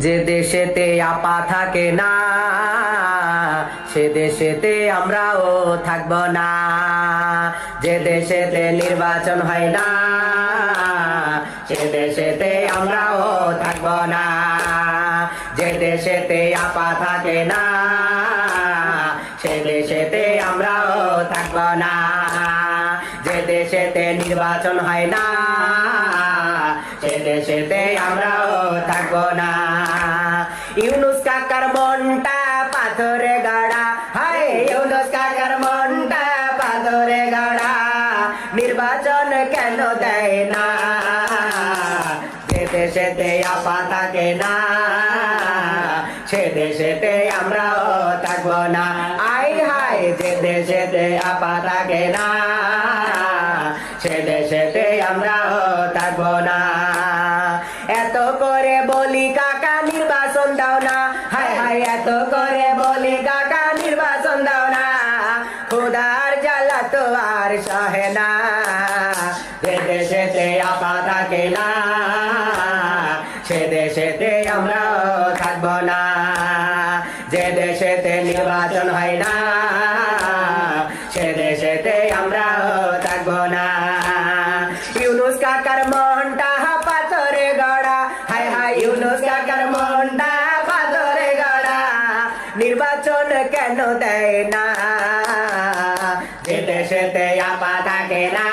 যে দেশেতে আপা থাকে না সে দেশেতে আমরাও থাকবো না। যে দেশেতে নির্বাচন হয় না সে দেশেতে আমরাও থাকবো না। যে দেশেতে আপা থাকে না সে দেশেতে আমরাও থাকবো না। যে দেশেতে নির্বাচন হয় না সে দেশেতে আমরাও থাকবো না। ইউনুস কাকার মনটা পাথরে গাড়া, হায় ইউনুস কাকার মনটা পাথরে গাড়া, নির্বাচন কেন দেয় না? যে দেশেতে আপা থাকে না সে দেশেতে আমরাও থাকবো না। আই হায় যে দেশেতে আপা থাকে না সে দেশেতে আমরাও থাকবো না। এত করে বলি কাকা নির্বাচন দাও না, হায় হায় এত করে বলি কাকা নির্বাচন দাও না, খোদার জ্বালা তো আর সহে না। যে দেশেতে আপা থাকে না সে দেশেতে আমরাও থাকবো না। যে দেশেতে নির্বাচন হয় না সে দেশেতে আমরাও থাকবো না। ইউনুস কাকার মনটা পাথরে গড়া, হায় হায় ইউনুস কাকার মনটা পাথরে গড়া, নির্বাচন কেন দেয় না? যে দেশেতে আপা থাকে না